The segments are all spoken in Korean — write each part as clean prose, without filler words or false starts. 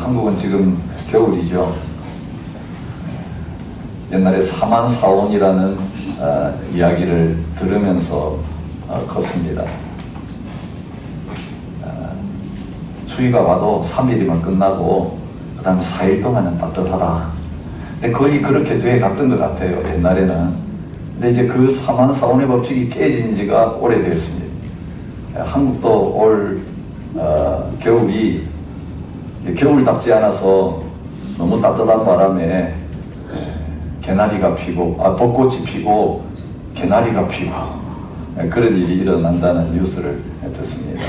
한국은 지금 겨울이죠. 옛날에 사만사온이라는 이야기를 들으면서 컸습니다. 추위가 와도 3일이면 끝나고 그 다음에 4일 동안은 따뜻하다. 근데 거의 그렇게 돼 갔던 것 같아요, 옛날에는. 근데 이제 그 사만사온의 법칙이 깨진 지가 오래되었습니다. 한국도 올 겨울이 겨울답지 않아서 너무 따뜻한 바람에 개나리가 피고 벚꽃이 피고 개나리가 피고 그런 일이 일어난다는 뉴스를 듣습니다.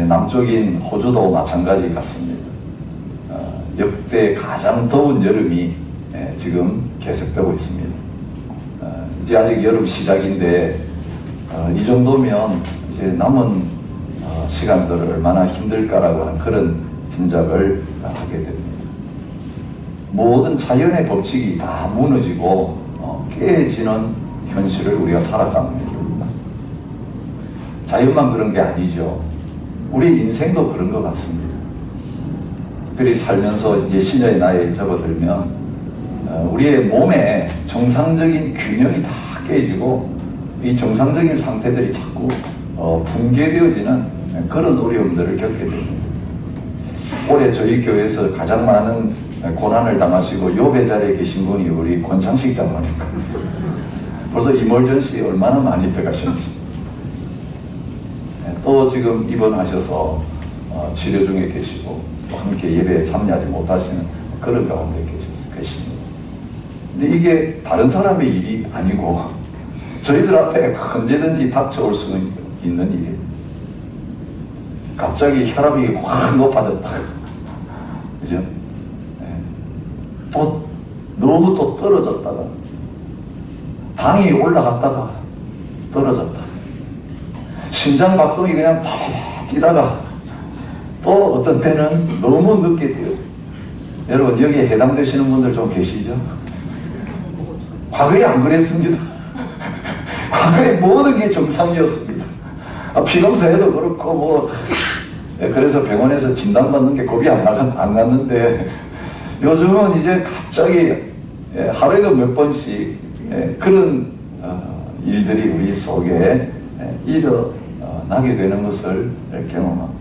남쪽인 호주도 마찬가지 같습니다. 역대 가장 더운 여름이 지금 계속되고 있습니다. 이제 아직 여름 시작인데 이 정도면 이제 남은 시간들을 얼마나 힘들까라고 하는 그런 짐작을 하게 됩니다. 모든 자연의 법칙이 다 무너지고 깨지는 현실을 우리가 살아갑니다. 자연만 그런 게 아니죠. 우리 인생도 그런 것 같습니다. 특별히 살면서 이제 시녀의 나이에 접어들면 우리의 몸에 정상적인 균형이 다 깨지고 이 정상적인 상태들이 자꾸 붕괴되어지는 그런 어려움들을 겪게 됩니다. 올해 저희 교회에서 가장 많은 고난을 당하시고 욥의 자리에 계신 분이 우리 권창식 장로입니다. 벌써 이멀전시 얼마나 많이 들어가셨는지. 또 지금 입원하셔서 치료 중에 계시고 또 함께 예배에 참여하지 못하시는 그런 가운데 계십니다. 근데 이게 다른 사람의 일이 아니고 저희들 앞에 언제든지 닥쳐올 수 있는 일이에요. 갑자기 혈압이 확 높아졌다. 그죠? 또 너무 또 떨어졌다가 당이 올라갔다가 떨어졌다. 심장 박동이 그냥 팍 뛰다가 또 어떤 때는 너무 늦게 뛰어요. 여러분 여기에 해당되시는 분들 좀 계시죠? 과거에 안 그랬습니다. 과거에 모든 게 정상이었습니다. 피검사에도 그렇고 뭐 그래서 병원에서 진단받는 게 겁이 안 났는데 요즘은 이제 갑자기 하루에도 몇 번씩 그런 일들이 우리 속에 일어나게 되는 것을 경험합니다.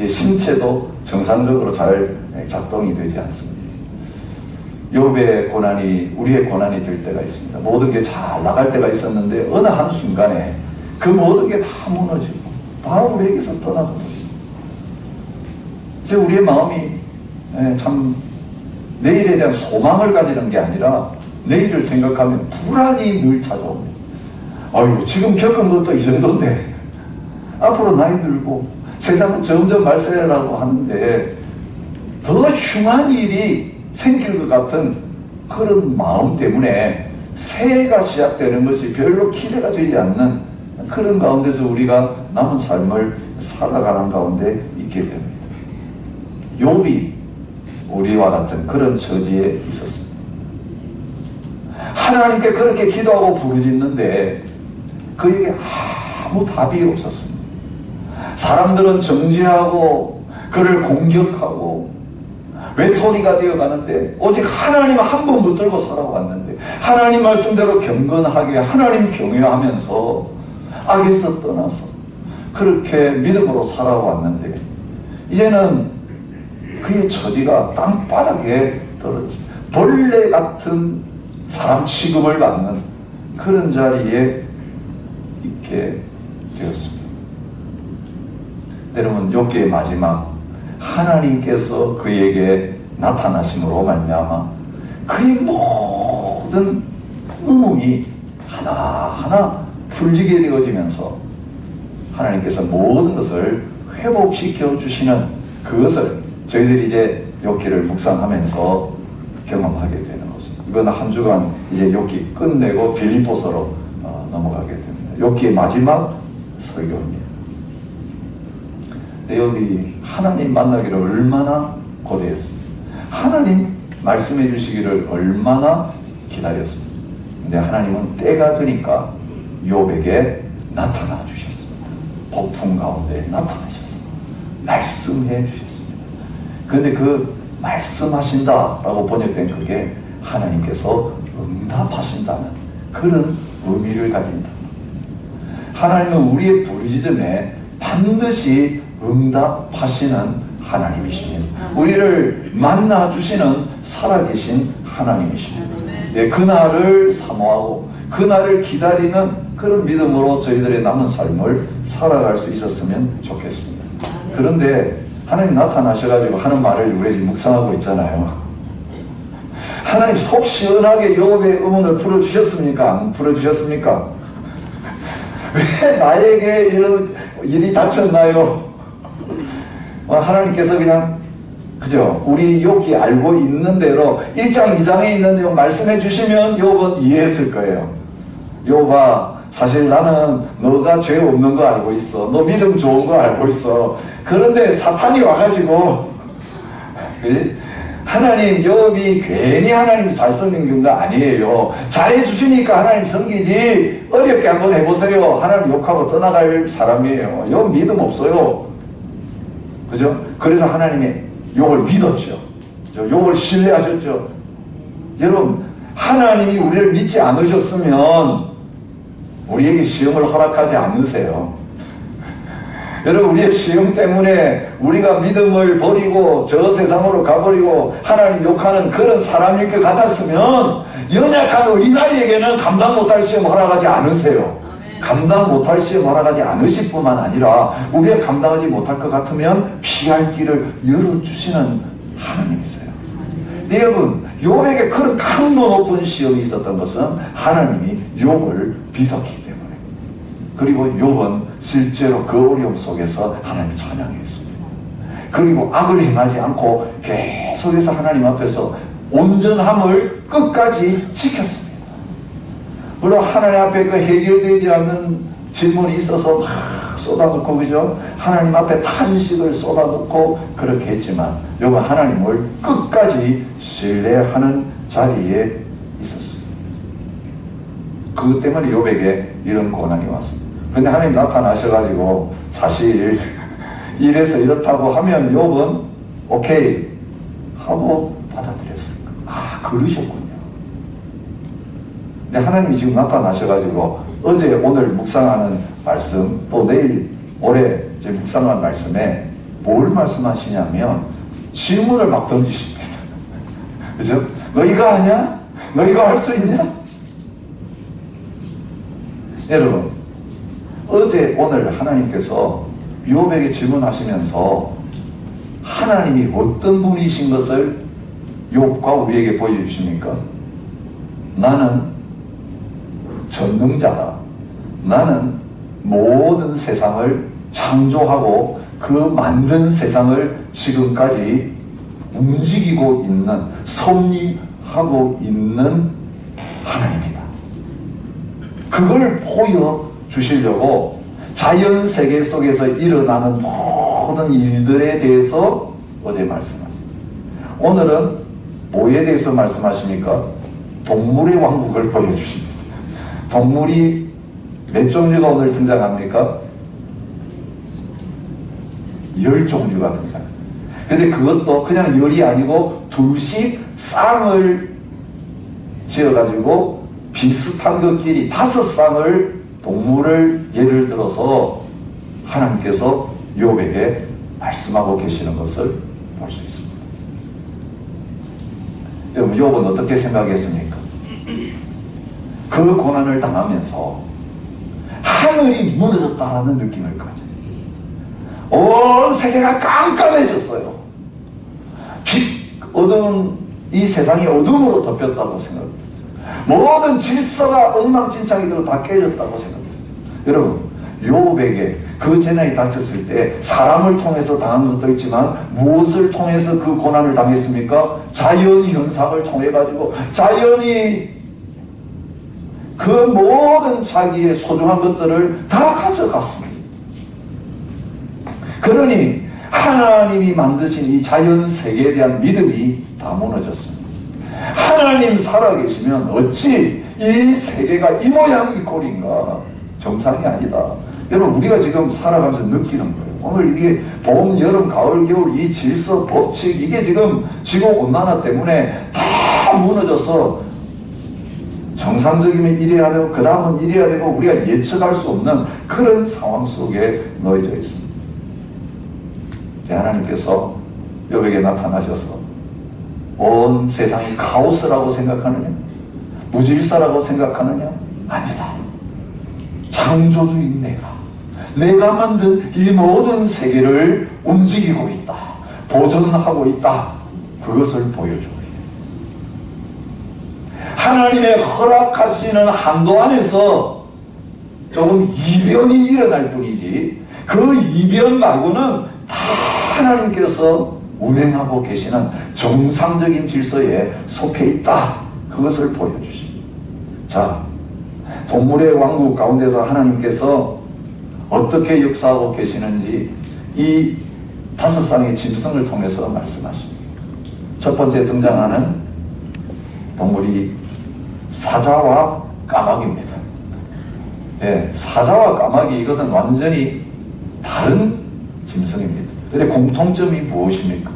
신체도 정상적으로 잘 작동이 되지 않습니다. 욥의 고난이 우리의 고난이 될 때가 있습니다. 모든 게 잘 나갈 때가 있었는데 어느 한순간에 그 모든 게 다 무너지고 다 우리에게서 떠나갑니다. 이제 우리의 마음이 참 내일에 대한 소망을 가지는 게 아니라 내일을 생각하면 불안이 늘 찾아옵니다. 아유 지금 겪은 것도 이 정도인데 앞으로 나이 들고 세상은 점점 발전하려고 하는데 더 흉한 일이 생길 것 같은 그런 마음 때문에 새해가 시작되는 것이 별로 기대가 되지 않는 그런 가운데서 우리가 남은 삶을 살아가는 가운데 있게 됩니다. 욥이 우리와 같은 그런 처지에 있었습니다. 하나님께 그렇게 기도하고 부르짖는데 그에게 아무 답이 없었습니다. 사람들은 정죄하고 그를 공격하고 외톨이가 되어가는데 오직 하나님 한 분 붙들고 살아왔는데 하나님 말씀대로 경건하게 하나님 경외하면서 악에서 떠나서 그렇게 믿음으로 살아왔는데 이제는 그의 처지가 땅바닥에 떨어집니다. 벌레 같은 사람 취급을 받는 그런 자리에 있게 되었습니다. 여러분 욥기의 마지막 하나님께서 그에게 나타나심으로 말미암아 그의 모든 의문이 하나하나 풀리게 되어지면서 하나님께서 모든 것을 회복시켜 주시는 그것을 저희들이 이제 욥기를 묵상하면서 경험하게 되는 것입니다. 이번 한 주간 이제 욥기 끝내고 빌립보서로 넘어가게 됩니다. 욥기의 마지막 설교입니다. 여기 하나님 만나기를 얼마나 고대했습니다. 하나님 말씀해 주시기를 얼마나 기다렸습니다. 근데 하나님은 때가 되니까 욥에게 나타나 주셨습니다. 폭풍 가운데 나타나셨습니다. 말씀해 주셨습니다. 그런데 그 말씀하신다라고 번역된 그게 하나님께서 응답하신다는 그런 의미를 가진다. 하나님은 우리의 부르짖음에 반드시 응답하시는 하나님이십니다. 우리를 만나주시는 살아계신 하나님이십니다. 예, 그날을 사모하고 그날을 기다리는 그런 믿음으로 저희들의 남은 삶을 살아갈 수 있었으면 좋겠습니다. 그런데 하나님 나타나셔가지고 하는 말을 우리 지금 묵상하고 있잖아요. 하나님 속 시원하게 욥의 의문을 풀어주셨습니까? 안 풀어주셨습니까? 왜 나에게 이런 일이 닥쳤나요? 하나님께서 그냥 그죠? 우리 욥이 알고 있는 대로 1장 2장에 있는 내용 말씀해 주시면 욥은 이해했을 거예요. 욥아, 사실 나는 너가 죄 없는 거 알고 있어. 너 믿음 좋은 거 알고 있어. 그런데 사탄이 와가지고 하나님, 욥이 괜히 하나님 잘 섬긴 거 아니에요. 잘해주시니까 하나님 섬기지. 어렵게 한번 해보세요. 하나님 욕하고 떠나갈 사람이에요. 욥 믿음 없어요. 그죠? 그래서 하나님이 욥을 믿었죠. 욥을 신뢰하셨죠. 여러분, 하나님이 우리를 믿지 않으셨으면 우리에게 시험을 허락하지 않으세요. 여러분, 우리의 시험 때문에 우리가 믿음을 버리고 저 세상으로 가버리고 하나님 욕하는 그런 사람일 것 같았으면 연약한 어린아이에게는 감당 못할 시험 허락하지 않으세요. 감당 못할 시험 허락하지 않으실 뿐만 아니라 우리가 감당하지 못할 것 같으면 피할 길을 열어주시는 하나님이세요. 네, 여러분, 욥에게 그런 강도 높은 시험이 있었던 것은 하나님이 욥을 믿었기 때문에. 그리고 욥은 실제로 그 어려움 속에서 하나님을 찬양했습니다. 그리고 악을 행하지 않고 계속해서 하나님 앞에서 온전함을 끝까지 지켰습니다. 물론 하나님 앞에 그 해결되지 않는 질문이 있어서 막 쏟아놓고, 그죠? 하나님 앞에 탄식을 쏟아놓고 그렇게 했지만 욥은 하나님을 끝까지 신뢰하는 자리에 있었습니다. 그것 때문에 욥에게 이런 고난이 왔습니다. 근데 하나님 나타나셔가지고 사실 이래서 이렇다고 하면 욥은 오케이 하고 받아들였어요. 아, 그러셨군요. 근데 하나님이 지금 나타나셔가지고 어제 오늘 묵상하는 말씀, 또 내일 모레 이제 묵상한 말씀에 뭘 말씀하시냐면 질문을 막 던지십니다. 그죠? 너희가 하냐? 너희가 할 수 있냐? 여러분, 어제 오늘 하나님께서 욥에게 질문하시면서 하나님이 어떤 분이신 것을 욥과 우리에게 보여주십니까? 나는 전능자다. 나는 모든 세상을 창조하고 그 만든 세상을 지금까지 움직이고 있는, 섭리하고 있는 하나님이다. 그걸 보여주시려고 자연 세계 속에서 일어나는 모든 일들에 대해서 어제 말씀하십니다. 오늘은 뭐에 대해서 말씀하십니까? 동물의 왕국을 보여주십니다. 동물이 몇 종류가 오늘 등장합니까? 10종류가 등장합니다. 근데 그것도 그냥 10이 아니고 둘씩 쌍을 지어가지고 비슷한 것끼리 5쌍을 동물을 예를 들어서 하나님께서 욥에게 말씀하고 계시는 것을 볼 수 있습니다. 여러분, 욥은 어떻게 생각했습니까? 그 고난을 당하면서 하늘이 무너졌다는 느낌을 가져요. 온 세계가 깜깜해졌어요. 어두운 이 세상이 어둠으로 덮였다고 생각했어요. 모든 질서가 엉망진창이 다 깨졌다고 생각했어요. 여러분, 욥에게 그 재난이 닥쳤을 때 사람을 통해서 당한 것도 있지만 무엇을 통해서 그 고난을 당했습니까? 자연 현상을 통해 가지고 자연이 그 모든 자기의 소중한 것들을 다 가져갔습니다. 그러니 하나님이 만드신 이 자연 세계에 대한 믿음이 다 무너졌습니다. 하나님 살아계시면 어찌 이 세계가 이 모양 이 꼴인가? 정상이 아니다. 여러분 우리가 지금 살아가면서 느끼는 거예요. 오늘 이게 봄, 여름, 가을, 겨울 이 질서, 법칙 이게 지금 지구온난화 때문에 다 무너져서 정상적이면 이래야 되고 그 다음은 이래야 되고 우리가 예측할 수 없는 그런 상황 속에 놓여져 있습니다. 하나님께서 여백에 나타나셔서 온 세상이 카오스라고 생각하느냐? 무질서라고 생각하느냐? 아니다. 창조주인 내가 만든 이 모든 세계를 움직이고 있다. 보존하고 있다. 그것을 보여주고 하나님의 허락하시는 한도 안에서 조금 이변이 일어날 뿐이지 그 이변 말고는 다 하나님께서 운행하고 계시는 정상적인 질서에 속해 있다. 그것을 보여주십니다. 자, 동물의 왕국 가운데서 하나님께서 어떻게 역사하고 계시는지 이 5쌍의 짐승을 통해서 말씀하십니다. 첫 번째 등장하는 동물이 사자와 까마귀입니다. 예, 사자와 까마귀 이것은 완전히 다른 짐승입니다. 그런데 공통점이 무엇입니까?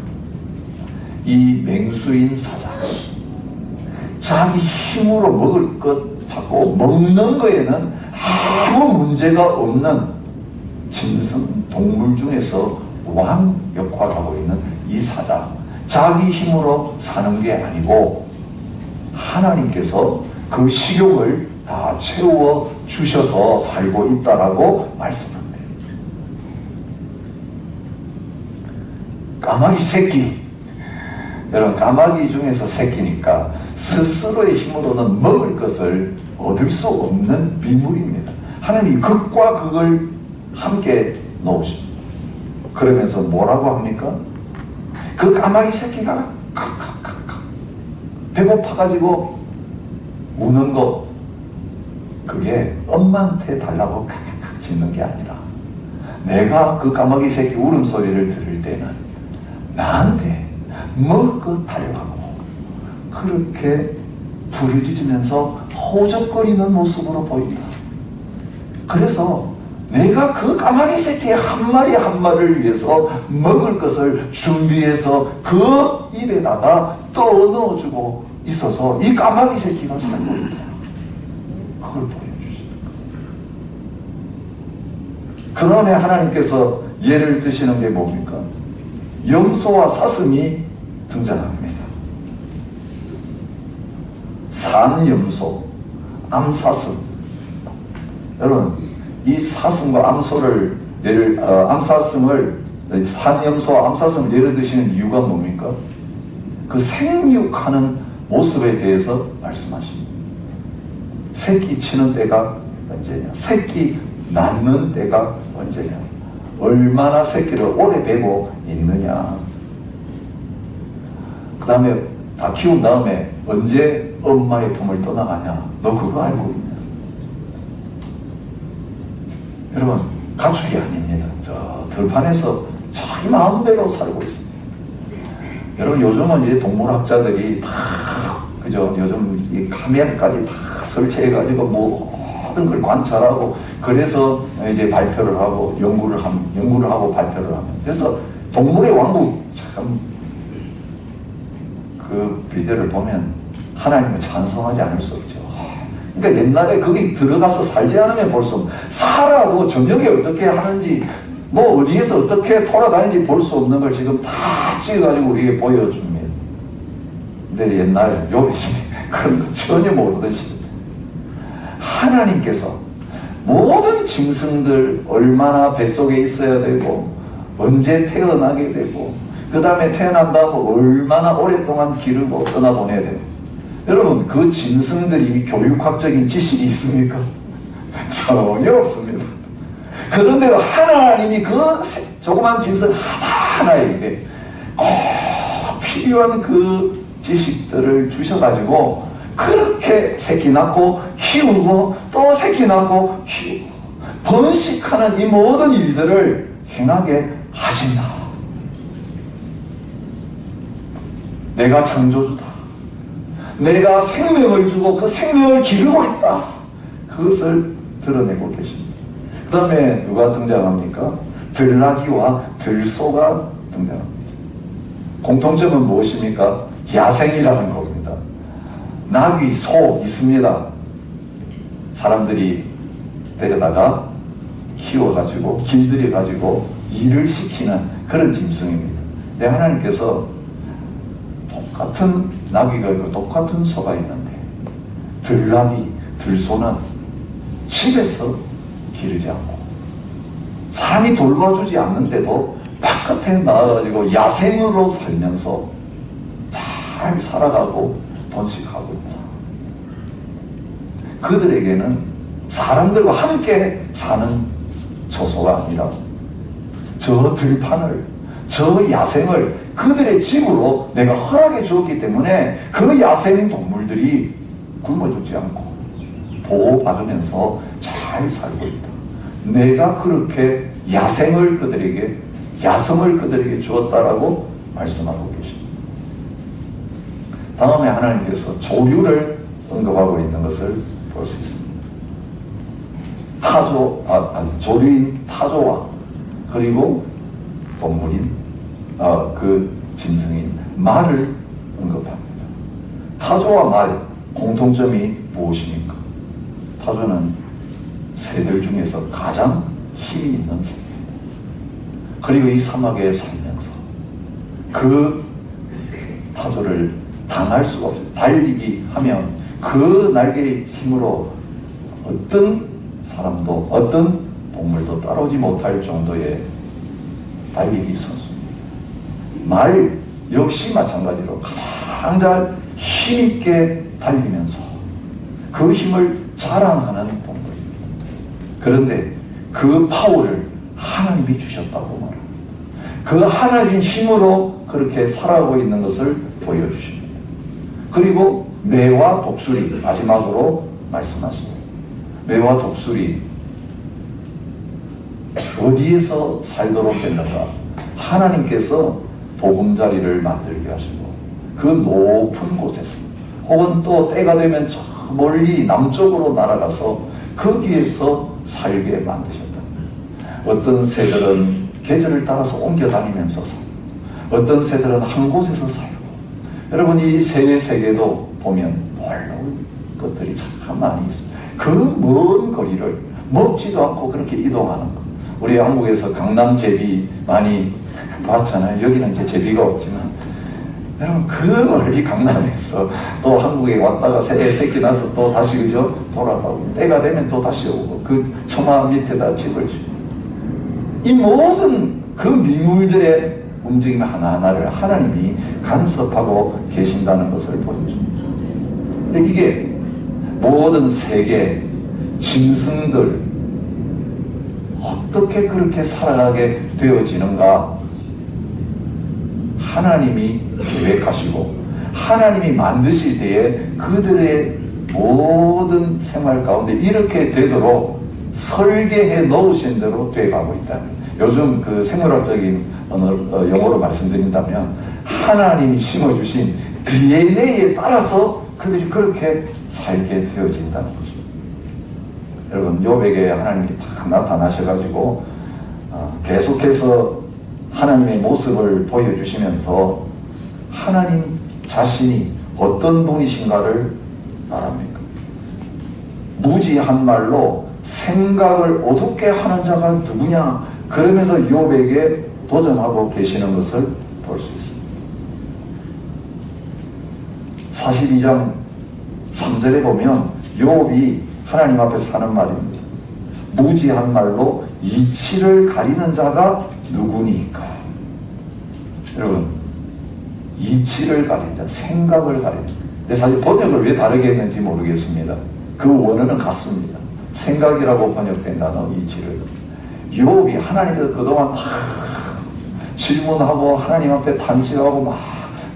이 맹수인 사자 자기 힘으로 먹을 것 찾고 먹는 거에는 아무 문제가 없는 짐승 동물 중에서 왕 역할을 하고 있는 이 사자 자기 힘으로 사는 게 아니고 하나님께서 그 식욕을 다 채워 주셔서 살고 있다라고 말씀합니다. 까마귀 새끼, 여러분 까마귀 중에서 새끼니까 스스로의 힘으로는 먹을 것을 얻을 수 없는 미물입니다. 하나님이 극과 극을 함께 놓으십니다. 그러면서 뭐라고 합니까? 그 까마귀 새끼가 배고파가지고 우는 거 그게 엄마한테 달라고 칵칵 짖는 게 아니라 내가 그 까마귀 새끼 울음소리를 들을 때는 나한테 먹을 것 달라고 그렇게 부르짖으면서 허우적거리는 모습으로 보인다. 그래서 내가 그 까마귀 새끼 한 마리 한 마리를 위해서 먹을 것을 준비해서 그 입에다가 떠 넣어주고 있어서 이 까마귀 새끼가 살고 있다. 그걸 보여주십니다. 그 다음에 하나님께서 예를 드시는 게 뭡니까? 염소와 사슴이 등장합니다. 산염소, 암사슴. 여러분 이 사슴과 암소를 암사슴을 산염소와 암사슴을 예를 드시는 이유가 뭡니까? 그 생육하는 모습에 대해서 말씀하십니다. 새끼 치는 때가 언제냐? 새끼 낳는 때가 언제냐? 얼마나 새끼를 오래 베고 있느냐? 그 다음에 다 키운 다음에 언제 엄마의 품을 떠나가냐? 너 그거 알고 있냐? 여러분 가축이 아닙니다. 저 들판에서 자기 마음대로 살고 있습니다. 여러분 요즘은 이제 동물학자들이 다 그죠? 요즘 이 카메라까지 다 설치해가지고 모든 걸 관찰하고 그래서 이제 발표를 하고 연구를 하고 발표를 합니다. 그래서 동물의 왕국 참 그 비디오를 보면 하나님을 찬송하지 않을 수 없죠. 그러니까 옛날에 거기 들어가서 살지 않으면 볼 수 없는 살아도 저녁에 어떻게 하는지 뭐 어디에서 어떻게 돌아다니는지 볼 수 없는 걸 지금 다 찍어가지고 우리에게 보여줍니다. 근데 옛날 요배신이 그런 거 전혀 모르듯이 하나님께서 모든 짐승들 얼마나 뱃속에 있어야 되고 언제 태어나게 되고 그 다음에 태어난 다음 얼마나 오랫동안 기르고 떠나보내야 되고 여러분 그 짐승들이 교육학적인 지식이 있습니까? 전혀 없습니다. 그런데도 하나님이 그 조그만 짐승 하나하나에게 꼭 필요한 그 지식들을 주셔가지고 그렇게 새끼 낳고 키우고 또 새끼 낳고 키우고 번식하는 이 모든 일들을 행하게 하신다. 내가 창조주다. 내가 생명을 주고 그 생명을 기르고 있다. 그것을 드러내고 계십니다. 그 다음에 누가 등장합니까? 들나귀와 들소가 등장합니다. 공통점은 무엇입니까? 야생이라는 겁니다. 나귀, 소 있습니다. 사람들이 데려다가 키워가지고 길들여가지고 일을 시키는 그런 짐승입니다. 근데 하나님께서 똑같은 나귀가 있고 똑같은 소가 있는데 들나귀, 들소는 집에서 기르지 않고 사람이 돌봐주지 않는데도 바깥에 나가가지고 야생으로 살면서 잘 살아가고 번식하고 있다. 그들에게는 사람들과 함께 사는 처소가 아니라 저 들판을, 저 야생을 그들의 집으로 내가 허락해 주었기 때문에 그 야생 동물들이 굶어 죽지 않고 보호받으면서 잘 살고 있다. 내가 그렇게 야성을 그들에게 주었다라고 말씀하고 계십니다. 다음에 하나님께서 조류를 언급하고 있는 것을 볼 수 있습니다. 조류인 타조와 그리고 동물인 그 짐승인 말을 언급합니다. 타조와 말 공통점이 무엇입니까? 타조는 새들 중에서 가장 힘이 있는 새입니다. 그리고 이 사막에 살면서 그 타조를 당할 수가 없어요. 달리기 하면 그 날개의 힘으로 어떤 사람도 어떤 동물도 따라오지 못할 정도의 달리기 선수입니다. 말 역시 마찬가지로 가장 잘 힘있게 달리면서 그 힘을 자랑하는 동물입니다. 그런데 그 파워를 하나님이 주셨다고 말합니다. 그 하나님 힘으로 그렇게 살아가고 있는 것을 보여주십니다. 그리고 매와 독수리 마지막으로 말씀하십니다. 매와 독수리 어디에서 살도록 됐는가? 하나님께서 보금자리를 만들게 하시고 그 높은 곳에서 혹은 또 때가 되면 저 멀리 남쪽으로 날아가서 거기에서 살게 만드셨다. 어떤 새들은 계절을 따라서 옮겨 다니면서 살고 어떤 새들은 한 곳에서 살고 여러분 이 새의 세계도 보면 놀라운 것들이 참 많이 있습니다. 그 먼 거리를 먹지도 않고 그렇게 이동하는 것. 우리 한국에서 강남 제비 많이 봤잖아요. 여기는 이제 제비가 없지만 여러분 그 멀리 강남에서 또 한국에 왔다가 새끼 나서 또 다시 그죠 돌아가고 때가 되면 또 다시 오고 그 처마 밑에다 집을 지고 이 모든 그 미물들의 움직임 하나하나를 하나님이 간섭하고 계신다는 것을 보여줍니다. 근데 이게 모든 세계 짐승들 어떻게 그렇게 살아가게 되어지는가? 하나님이 계획하시고 하나님이 만드실 때에 그들의 모든 생활 가운데 이렇게 되도록 설계해 놓으신 대로 되어가고 있다. 요즘 그 생물학적인 용어로 말씀드린다면 하나님이 심어주신 DNA에 따라서 그들이 그렇게 살게 되어진다는 거죠. 여러분 욥에게 하나님이 딱 나타나셔가지고 계속해서 하나님의 모습을 보여주시면서 하나님 자신이 어떤 분이신가를 말합니까? 무지한 말로 생각을 어둡게 하는 자가 누구냐? 그러면서 욥에게 도전하고 계시는 것을 볼 수 있습니다. 42장 3절에 보면 욥이 하나님 앞에서 하는 말입니다. 무지한 말로 이치를 가리는 자가 누구니까? 여러분 이치를 가린다, 생각을 가린다. 근데 사실 번역을 왜 다르게 했는지 모르겠습니다. 그 원어는 같습니다. 생각이라고 번역된 단어 이치를. 욥이 하나님께서 그동안 막 질문하고 하나님 앞에 탄식하고 막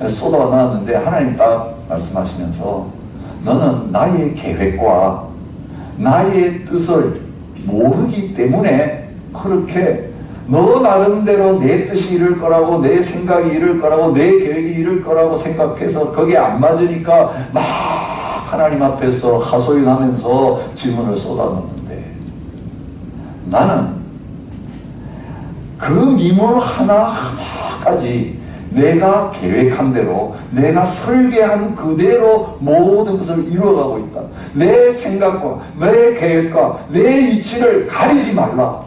쏟아나왔는데 하나님 딱 말씀하시면서 너는 나의 계획과 나의 뜻을 모르기 때문에 그렇게 너 나름대로 내 뜻이 이룰 거라고 내 생각이 이룰 거라고 내 계획이 이룰 거라고 생각해서 거기에 안 맞으니까 막 하나님 앞에서 하소연하면서 질문을 쏟아놓는데 나는 그 미물 하나하나까지 내가 계획한 대로, 내가 설계한 그대로 모든 것을 이루어가고 있다. 내 생각과 내 계획과 내 이치를 가리지 말라.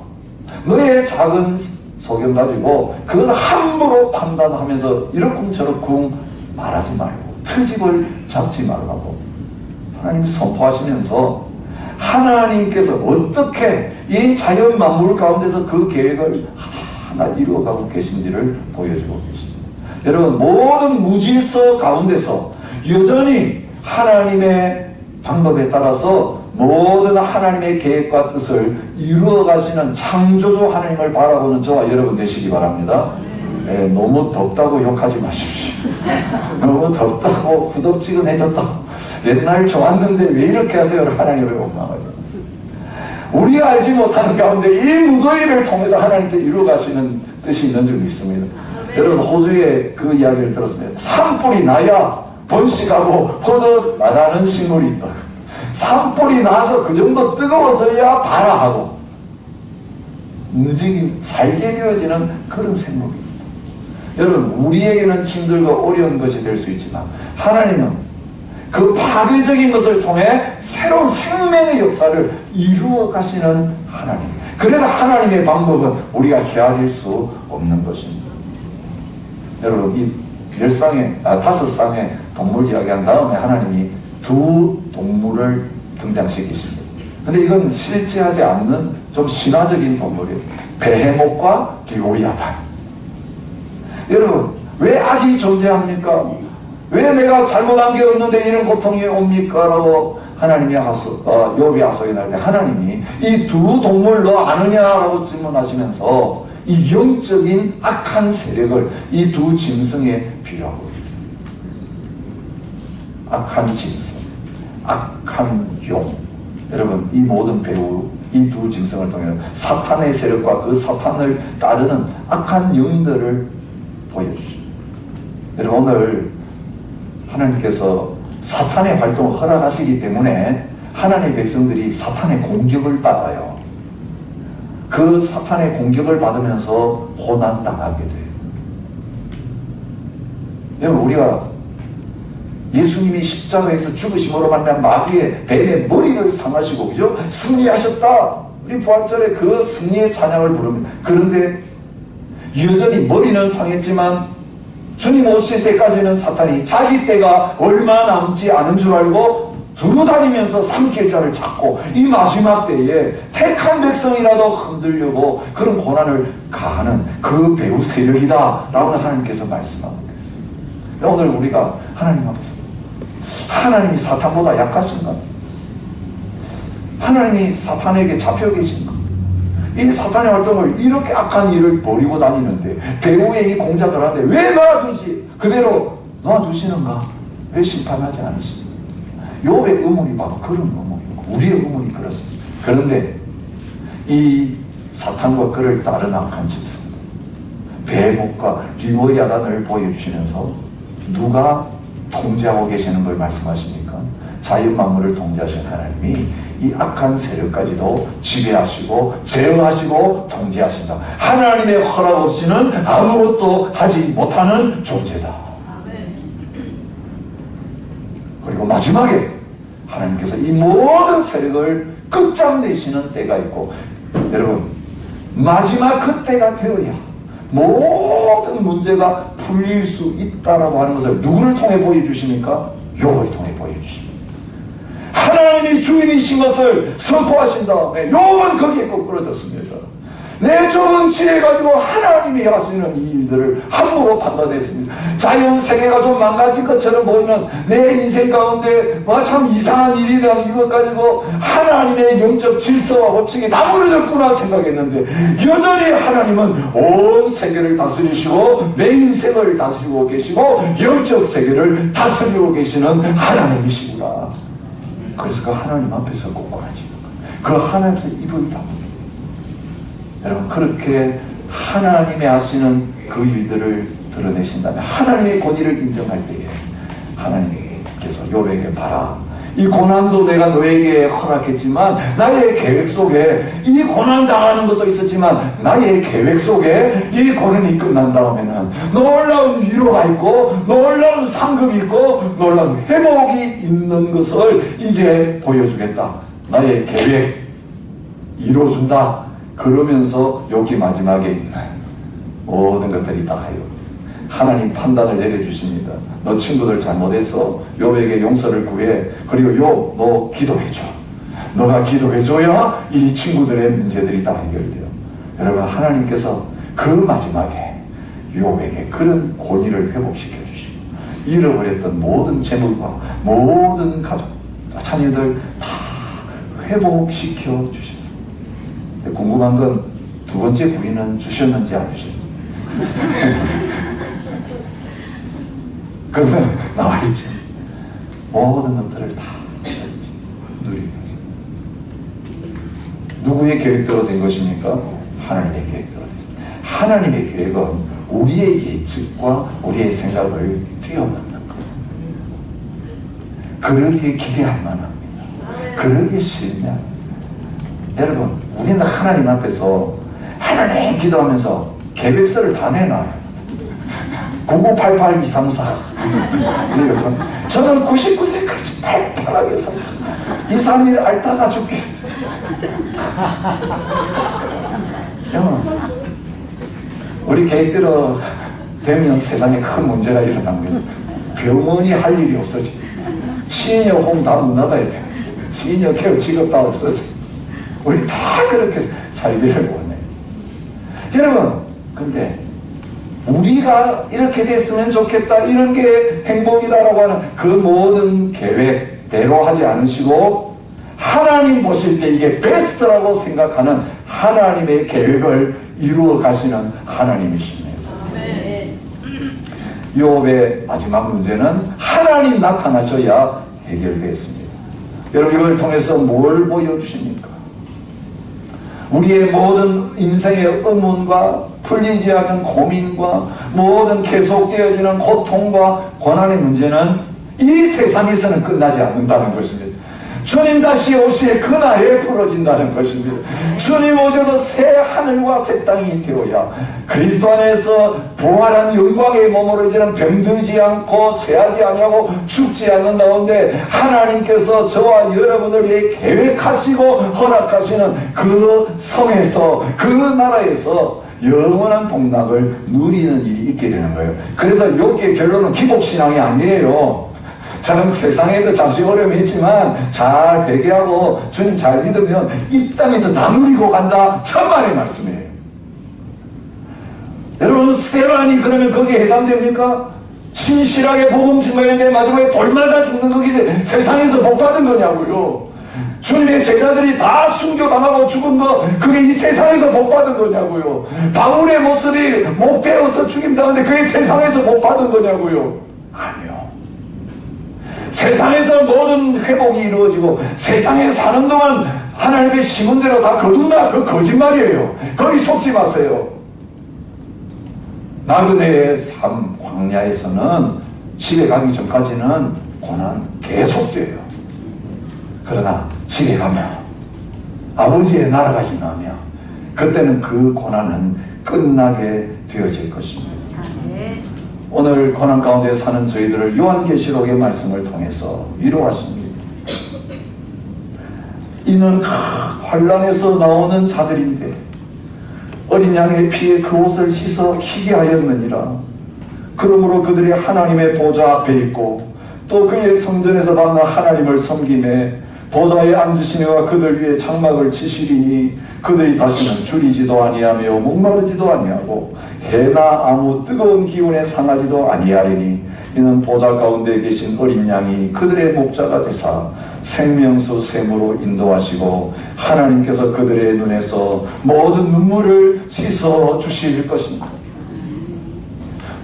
너의 작은 소견 가지고 그것을 함부로 판단하면서 이러쿵저러쿵 말하지 말고 트집을 잡지 말라고 하나님 선포하시면서, 하나님께서 어떻게 이 자연 만물 가운데서 그 계획을 하나하나 이루어가고 계신지를 보여주고 계십니다. 여러분, 모든 무질서 가운데서 여전히 하나님의 방법에 따라서 모든 하나님의 계획과 뜻을 이루어 가시는 창조주 하나님을 바라보는 저와 여러분 되시기 바랍니다. 네, 너무 덥다고 욕하지 마십시오. 너무 덥다고 후덥지근해졌다, 옛날 좋았는데 왜 이렇게 하세요? 하나님을 원망하죠. 우리가 알지 못하는 가운데 이 무더위를 통해서 하나님께 이루어 가시는 뜻이 있는 줄 믿습니다. 여러분, 호주에 그 이야기를 들었습니다. 산불이 나야 번식하고 퍼져 나가는 식물이 있다. 산불이 나서 그 정도 뜨거워져야 발화하고 살게 되어지는 그런 생물입니다. 여러분, 우리에게는 힘들고 어려운 것이 될 수 있지만 하나님은 그 파괴적인 것을 통해 새로운 생명의 역사를 이루어 가시는 하나님. 그래서 하나님의 방법은 우리가 헤아릴 수 없는 것입니다. 여러분, 이 5쌍의 동물 이야기한 다음에 하나님이 2 동물을 등장시키십니다. 근데 이건 실제하지 않는 좀 신화적인 동물이에요. 베헤못과 리오야단. 여러분, 왜 악이 존재합니까? 왜 내가 잘못한 게 없는데 이런 고통이 옵니까? 라고 하나님이 욥이 하소연할 때 하나님이 이 2 동물 너 아느냐라고 질문하시면서 이 영적인 악한 세력을 이 2 짐승에 비유하고 있습니다. 악한 짐승, 악한 용. 여러분, 이 모든 배우, 이 2 짐승을 통해 사탄의 세력과 그 사탄을 따르는 악한 영들을 보여주십니다. 여러분, 오늘 하나님께서 사탄의 활동을 허락하시기 때문에 하나님의 백성들이 사탄의 공격을 받아요. 그 사탄의 공격을 받으면서 고난당하게 돼요. 여러분, 우리가 예수님이 십자가에서 죽으심으로 말미암아 마귀의 뱀의 머리를 상하시고, 그죠? 승리하셨다. 우리 부활절에 그 승리의 찬양을 부릅니다. 그런데 여전히 머리는 상했지만 주님 오실 때까지는 사탄이 자기 때가 얼마 남지 않은 줄 알고 두루 다니면서 삼킬자를 찾고 이 마지막 때에 택한 백성이라도 흔들려고 그런 고난을 가하는 그 배후 세력이다 라고 하나님께서 말씀하고 계세요. 오늘 우리가 하나님 앞에서 하나님이 사탄보다 약하신가? 하나님이 사탄에게 잡혀 계신가? 이 사탄의 활동을 이렇게 악한 일을 벌이고 다니는데 배후에 이 공작을 하는데 왜 놔두지? 그대로 놔두시는가? 왜 심판하지 않으십니까? 욥의 의문이 바로 그런 의문이고 우리의 의문이 그렇습니다. 그런데 이 사탄과 그를 따른 악한 짐승 베헤못과 리오야단을 보여주시면서 누가 통제하고 계시는 걸 말씀하십니까? 자연 만물을 통제하신 하나님이 이 악한 세력까지도 지배하시고 제어하시고 통제하신다. 하나님의 허락 없이는 아무것도 하지 못하는 존재다. 그리고 마지막에 하나님께서 이 모든 세력을 끝장내시는 때가 있고, 여러분, 마지막 그때가 되어야 모든 문제가 풀릴 수 있다라고 하는 것을 누구를 통해 보여주십니까? 욥을 통해 보여주십니다. 하나님이 주인이신 것을 선포하신 다음에 욥은 거기에 꼬꾸러졌습니다. 내 좁은 지혜 가지고 하나님이 하시는 이 일들을 함부로 판단했습니다. 자연 세계가 좀 망가진 것처럼 보이는 내 인생 가운데 참 이상한 일이다, 이것 가지고 하나님의 영적 질서와 법칙이 다 무너졌구나 생각했는데 여전히 하나님은 온 세계를 다스리시고 내 인생을 다스리고 계시고 영적 세계를 다스리고 계시는 하나님이시구나. 그래서 그 하나님 앞에서 꼬꾸라지는 거예요. 그 하나님 앞에서 입을 다물고, 여러분, 그렇게 하나님이 하시는 그 일들을 드러내신다면, 하나님의 권위를 인정할 때에 하나님께서 욥에게 봐라, 이 고난도 내가 너에게 허락했지만 나의 계획 속에 이 고난 당하는 것도 있었지만 나의 계획 속에 이 고난이 끝난 다음에는 놀라운 위로가 있고 놀라운 상급이 있고 놀라운 회복이 있는 것을 이제 보여주겠다. 나의 계획 이루어준다. 그러면서 여기 마지막에 있는 모든 것들이 다 하여 하나님 판단을 내려주십니다. 너 친구들 잘못했어. 욥에게 용서를 구해. 그리고 욥, 너 기도해줘. 너가 기도해줘야 이 친구들의 문제들이 다 해결돼요. 여러분, 하나님께서 그 마지막에 욥에게 그런 권위를 회복시켜 주시고 잃어버렸던 모든 재물과 모든 가족, 자녀들 다 회복시켜 주셨습니다. 궁금한 건 두 번째 부인은 주셨는지 안 주셨는지. 그러면 나와있죠. 모든 것들을 다 누리는 거죠. 누구의 계획대로 된 것입니까? 하나님의 계획대로 된 것입니다. 하나님의 계획은 우리의 예측과 우리의 생각을 뛰어넘는 것. 그러기에 기대할 만합니다. 그러기에 실면 여러분, 우리는 하나님 앞에서 하나님 기도하면서 계획서를 다 내놔요. 9988234 저는 99세까지 팔팔하게 살다 2, 3일 앓다가 죽게. 우리 계획대로 되면 세상에 큰 문제가 일어납니다. 병원이 할 일이 없어지. 시니어 홈 다 문 닫아야 돼. 시니어 케어 직업 다 없어져. 우리 다 그렇게 살기를 원해요. 여러분, 근데 우리가 이렇게 됐으면 좋겠다, 이런 게 행복이다라고 하는 그 모든 계획대로 하지 않으시고 하나님 보실 때 이게 베스트라고 생각하는 하나님의 계획을 이루어 가시는 하나님이십니다. 욥의 마지막 문제는 하나님 나타나셔야 해결되었습니다. 여러분, 이걸 통해서 뭘 보여주십니까? 우리의 모든 인생의 의문과 풀리지 않는 고민과 모든 계속되어지는 고통과 고난의 문제는 이 세상에서는 끝나지 않는다는 것입니다. 주님 다시 오실 그날에 풀어진다는 것입니다. 주님 오셔서 새 하늘과 새 땅이 되어야 그리스도 안에서 부활한 영광의 몸으로 이제는 병들지 않고 쇠하지 아니하고 죽지 않는 가운데 하나님께서 저와 여러분을 위해 계획하시고 허락하시는 그 성에서 그 나라에서 영원한 복락을 누리는 일이 있게 되는 거예요. 그래서 욥기의 결론은 기복신앙이 아니에요. 저는 세상에서 잠시 어려움이 있지만 잘 회개하고 주님 잘 믿으면 이 땅에서 다 누리고 간다. 천만의 말씀이에요. 여러분, 스테반이 그러면 거기에 해당됩니까? 신실하게 복음 증거했는데 마지막에 돌 맞아 죽는 거기 세상에서 복 받은 거냐고요. 주님의 제자들이 다 순교당하고 죽은 거 그게 이 세상에서 복 받은 거냐고요. 바울의 모습이 못 배워서 죽임당하는데 그게 세상에서 복 받은 거냐고요. 아니요. 세상에서 모든 회복이 이루어지고 세상에 사는 동안 하나님의 심은 대로 다 거둔다. 그 거짓말이에요. 거기 속지 마세요. 나그네의 삶 광야에서는 집에 가기 전까지는 고난 계속돼요. 그러나 집에 가면 아버지의 나라가 임하며 그때는 그 고난은 끝나게 되어질 것입니다. 오늘 고난 가운데 사는 저희들을 요한계시록의 말씀을 통해서 위로하십니다. 이는 환난에서 나오는 자들인데 어린 양의 피에 그 옷을 씻어 희게 하였느니라. 그러므로 그들이 하나님의 보좌 앞에 있고 또 그의 성전에서 받는 하나님을 섬김에 보좌에 앉으신 이가 그들 위에 장막을 치시리니 그들이 다시는 줄이지도 아니하며 목마르지도 아니하고 해나 아무 뜨거운 기운에 상하지도 아니하리니 이는 보좌 가운데 계신 어린 양이 그들의 목자가 되사 생명수 샘으로 인도하시고 하나님께서 그들의 눈에서 모든 눈물을 씻어 주실 것입니다.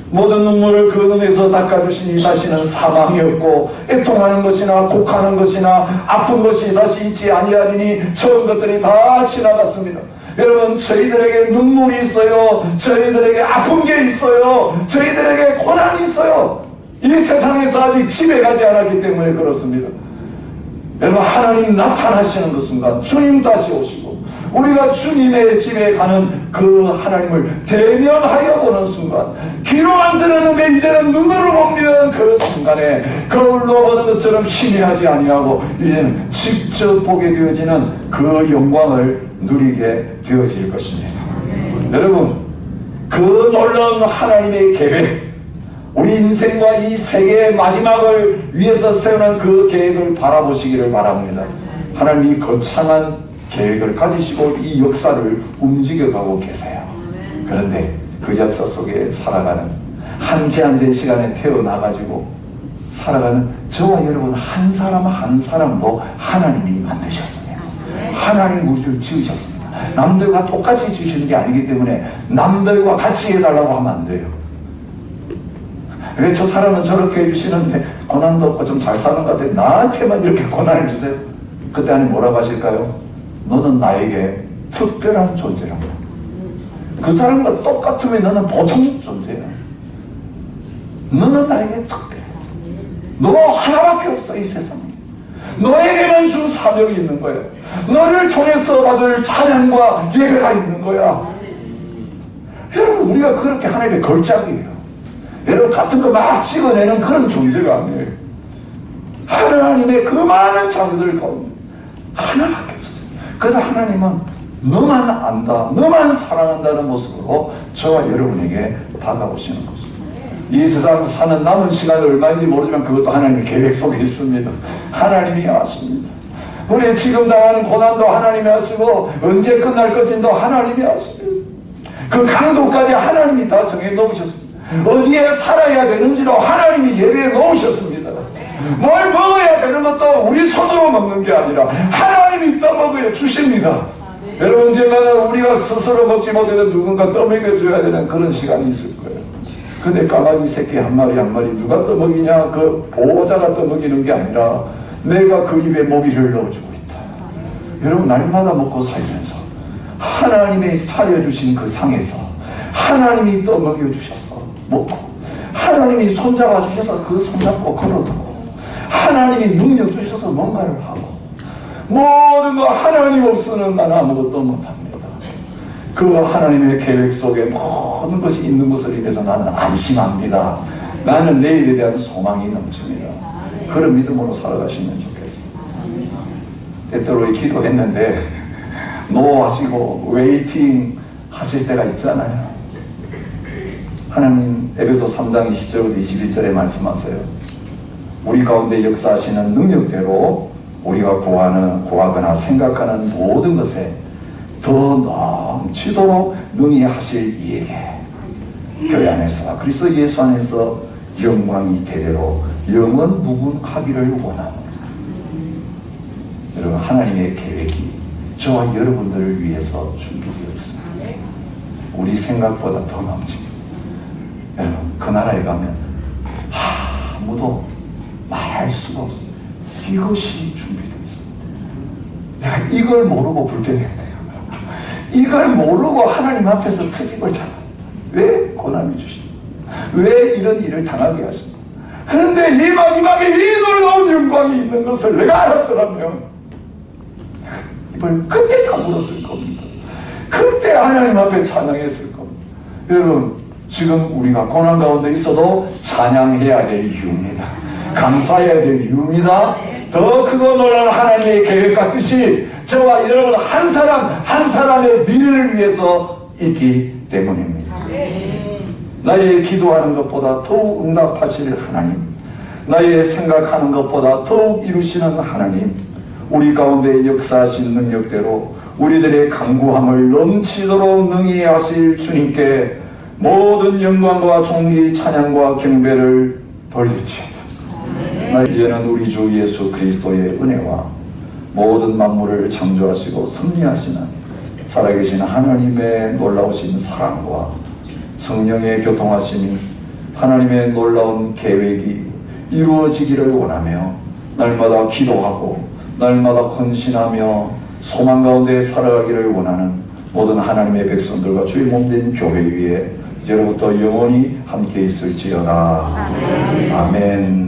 모든 눈물을 그 눈에서 닦아주시니 다시는 사망이 없고 애통하는 것이나 곡하는 것이나 아픈 것이 다시 있지 아니하리니 처음 것들이 다 지나갔습니다. 여러분, 저희들에게 눈물이 있어요. 저희들에게 아픈 게 있어요. 저희들에게 고난이 있어요. 이 세상에서 아직 집에 가지 않았기 때문에 그렇습니다. 여러분, 하나님 나타나시는 그 순간 주님 다시 오시고 우리가 주님의 집에 가는 그 하나님을 대면하여 보는 순간, 귀로만 들었는데 이제는 눈으로 보는 그 순간에 거울로 보는 것처럼 희미하지 아니하고 이제는 직접 보게 되어지는 그 영광을 누리게 되어질 것입니다. 여러분, 그 놀라운 하나님의 계획, 우리 인생과 이 세계의 마지막을 위해서 세우는 그 계획을 바라보시기를 바랍니다. 하나님이 거창한 계획을 가지시고 이 역사를 움직여가고 계세요. 그런데 그 역사 속에 살아가는, 한 제한된 시간에 태어나가지고 살아가는 저와 여러분 한 사람 한 사람도 하나님이 만드셨습니다. 하나님이 우리를 지으셨습니다. 남들과 똑같이 지으시는 게 아니기 때문에 남들과 같이 해달라고 하면 안 돼요. 왜 저 사람은 저렇게 해주시는데 고난도 없고 좀 잘 사는 것 같아, 나한테만 이렇게 고난을 주세요? 그때 하나님 뭐라고 하실까요? 너는 나에게 특별한 존재라고. 그 사람과 똑같으면 너는 보통 존재야. 너는 나에게 특별해. 너 하나밖에 없어, 이 세상에. 너에게만 준 사명이 있는 거야. 너를 통해서 받을 찬양과 예배가 있는 거야. 여러분, 우리가 그렇게 하나님의 걸작이에요. 여러분, 같은 거 막 찍어내는 그런 존재가 아니에요. 하나님의 그 많은 자녀들 가운데 하나밖에 없어요. 그래서 하나님은 너만 안다, 너만 사랑한다는 모습으로 저와 여러분에게 다가오시는 거죠. 이 세상 사는 남은 시간이 얼마인지 모르지만 그것도 하나님의 계획 속에 있습니다. 하나님이 아십니다. 우리 지금 당하는 고난도 하나님이 아시고 언제 끝날 것인지도 하나님이 아십니다. 그 강도까지 하나님이 다 정해 놓으셨습니다. 어디에 살아야 되는지도 하나님이 예배해 놓으셨습니다. 뭘 먹어야 되는 것도 우리 손으로 먹는 게 아니라 하나님이 떠먹여 주십니다. 여러분, 언젠가는 우리가 스스로 먹지 못해도 누군가 떠먹여 줘야 되는 그런 시간이 있을 거예요. 근데 까마귀 새끼 한 마리 한 마리 누가 떠먹이냐? 그 보호자가 떠먹이는 게 아니라 내가 그 입에 먹이를 넣어주고 있다. 여러분, 날마다 먹고 살면서 하나님이 차려주신 그 상에서 하나님이 떠먹여 주셔서 먹고, 하나님이 손잡아 주셔서 그 손잡고 걸어두고, 하나님이 능력 주셔서 뭔가를 하고, 모든 거 하나님 없으면 나는 아무것도 못합니다. 그 하나님의 계획 속에 모든 것이 있는 것을 인해서 나는 안심합니다. 나는 내일에 대한 소망이 넘칩니다. 그런 믿음으로 살아가시면 좋겠습니다. 때때로 기도했는데 노하시고 웨이팅 하실 때가 있잖아요. 하나님, 에베소 3장 20절부터 21절에 말씀하세요. 우리 가운데 역사하시는 능력대로 우리가 구하거나 생각하는 모든 것에 더 넘치도록 능히 하실 이에게 교회 안에서 그리스도 예수 안에서 영광이 대대로 영원 무궁하기를 원합니다. 여러분, 하나님의 계획이 저와 여러분들을 위해서 준비되어 있습니다. 우리 생각보다 더 넘칩니다. 여러분, 그 나라에 가면 아무도 말할 수가 없어요. 이것이 준비되어 있습니다. 내가 이걸 모르고 불평했네요. 이걸 모르고 하나님 앞에서 트집을 잡아. 왜 고난을 주십니까? 왜 이런 일을 당하게 하십니까? 그런데 이 마지막에 이 놀라운 영광이 있는 것을 내가 알았더라면 이걸 그때 다 물었을 겁니다. 그때 하나님 앞에 찬양했을 겁니다. 여러분, 지금 우리가 고난 가운데 있어도 찬양해야 될 이유입니다. 감사해야 될 이유입니다. 더 크고 놀라운 하나님의 계획 같듯이 저와 여러분 한 사람 한 사람의 미래를 위해서 있기 때문입니다. 나의 기도하는 것보다 더욱 응답하실 하나님, 나의 생각하는 것보다 더욱 이루시는 하나님, 우리 가운데 역사하신 능력대로 우리들의 간구함을 넘치도록 능히 하실 주님께 모든 영광과 존귀, 찬양과 경배를 돌릴지어다. 이제는 우리 주 예수 그리스도의 은혜와 모든 만물을 창조하시고 섭리하시는 살아계신 하나님의 놀라우신 사랑과 성령의 교통하심이, 하나님의 놀라운 계획이 이루어지기를 원하며 날마다 기도하고 날마다 헌신하며 소망 가운데 살아가기를 원하는 모든 하나님의 백성들과 주의 몸된 교회 위에 이제로부터 영원히 함께 있을지어다. 아멘.